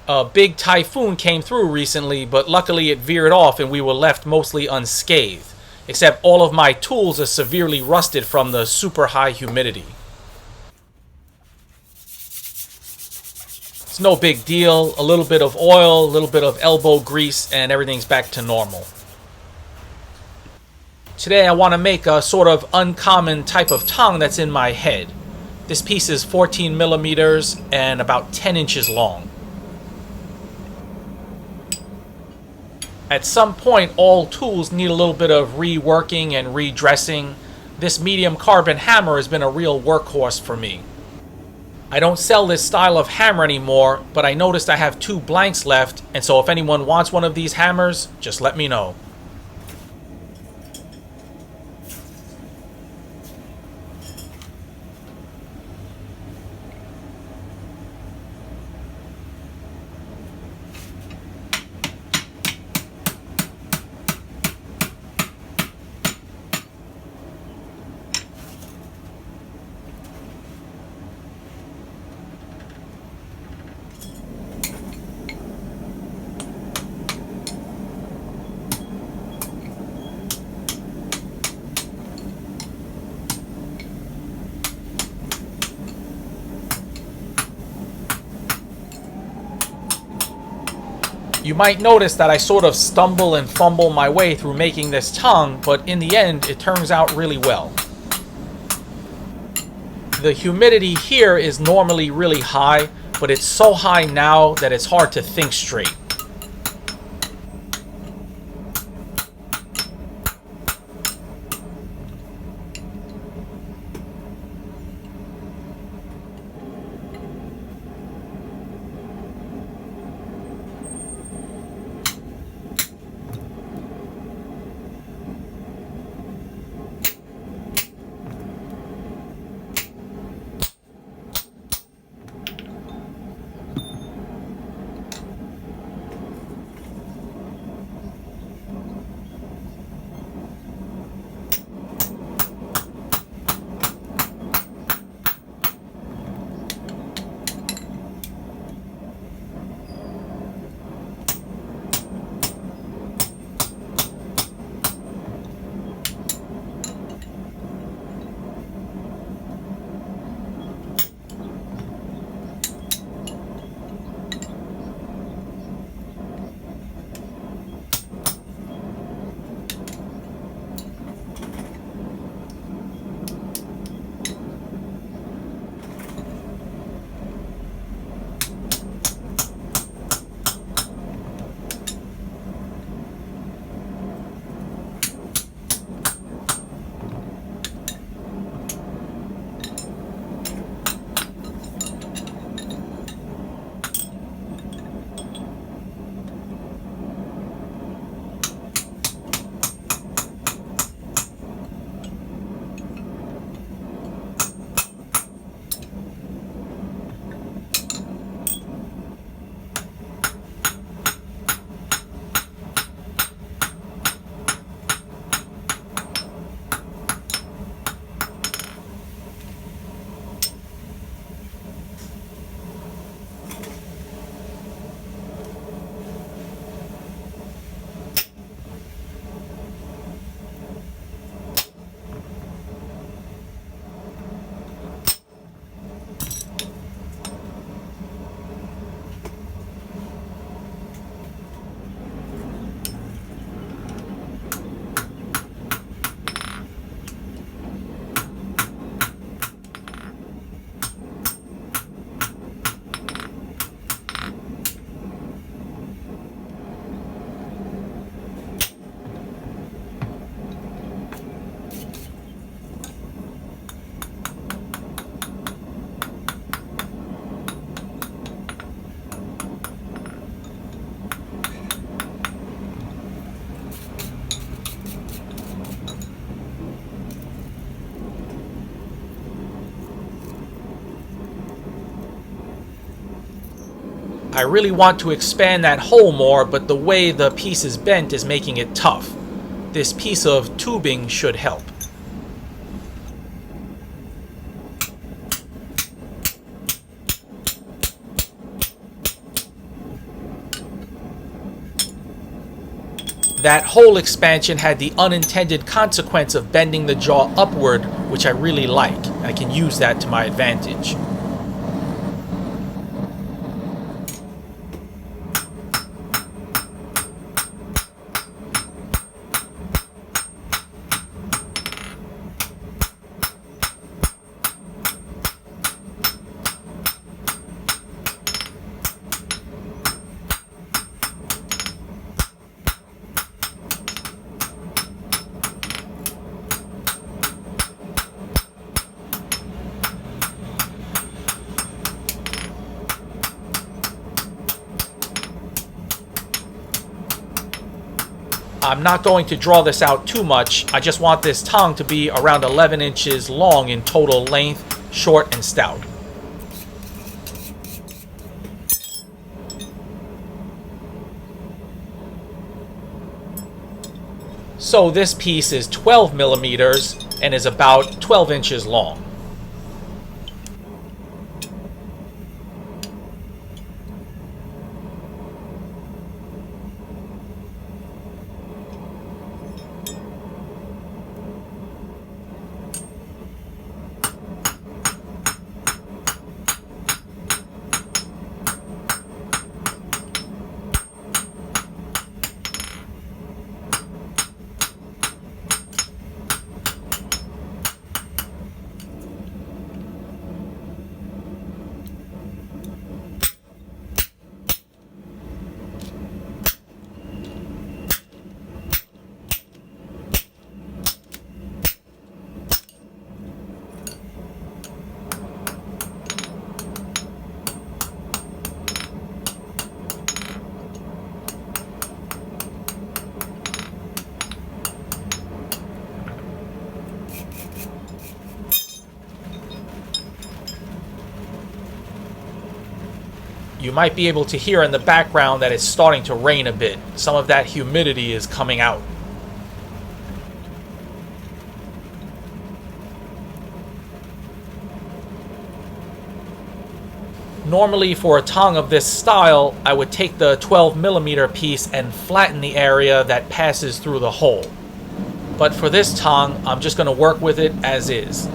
A big typhoon came through recently, but luckily it veered off and we were left mostly unscathed. Except all of my tools are severely rusted from the super high humidity. It's no big deal. A little bit of oil, a little bit of elbow grease, and everything's back to normal. Today I want to make a sort of uncommon type of tong that's in my head. This piece is 14 millimeters and about 10 inches long. At some point, all tools need a little bit of reworking and redressing. This medium carbon hammer has been a real workhorse for me. I don't sell this style of hammer anymore, but I noticed I have 2 blanks left, and so if anyone wants one of these hammers, just let me know. You might notice that I sort of stumble and fumble my way through making this tongue, but in the end, it turns out really well. The humidity here is normally really high, but it's so high now that it's hard to think straight. I really want to expand that hole more, but the way the piece is bent is making it tough. This piece of tubing should help. That hole expansion had the unintended consequence of bending the jaw upward, which I really like. I can use that to my advantage. I'm not going to draw this out too much. I just want this tong to be around 11 inches long in total length, short and stout. So this piece is 12 millimeters and is about 12 inches long. You might be able to hear in the background that it's starting to rain a bit. Some of that humidity is coming out. Normally for a tong of this style, I would take the 12 millimeter piece and flatten the area that passes through the hole. But for this tong, I'm just going to work with it as is.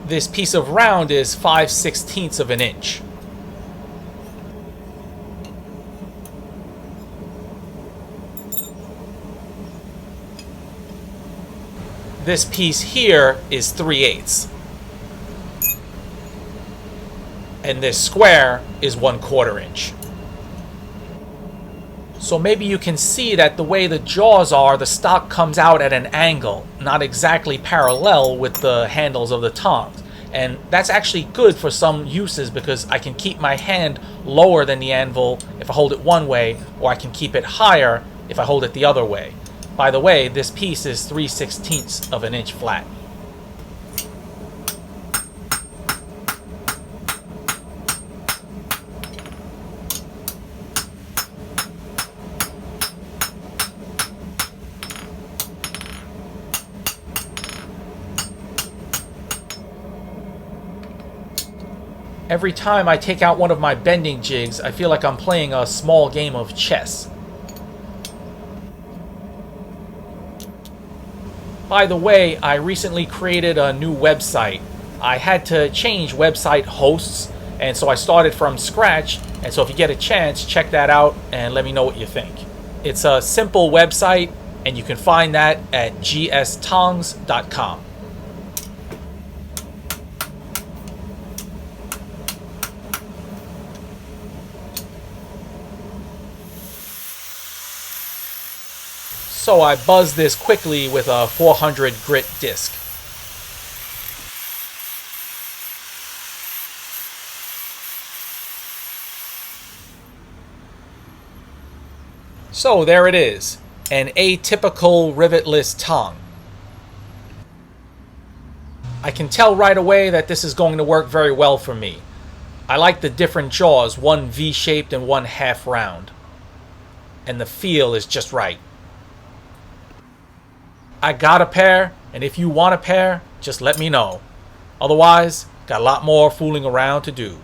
This piece of round is 5/16 of an inch. This piece here is 3/8. And this square is 1/4 inch. So maybe you can see that the way the jaws are, the stock comes out at an angle, not exactly parallel with the handles of the tongs. And that's actually good for some uses because I can keep my hand lower than the anvil if I hold it one way, or I can keep it higher if I hold it the other way. By the way, this piece is 3/16 of an inch flat. Every time I take out one of my bending jigs, I feel like I'm playing a small game of chess. By the way, I recently created a new website. I had to change website hosts, and so I started from scratch. And so if you get a chance, check that out and let me know what you think. It's a simple website, and you can find that at gstongs.com. So I buzzed this quickly with a 400 grit disc. So there it is, an atypical rivet-less tong. I can tell right away that this is going to work very well for me. I like the different jaws, one V-shaped and one half round. And the feel is just right. I got a pair, and if you want a pair, just let me know. Otherwise, got a lot more fooling around to do.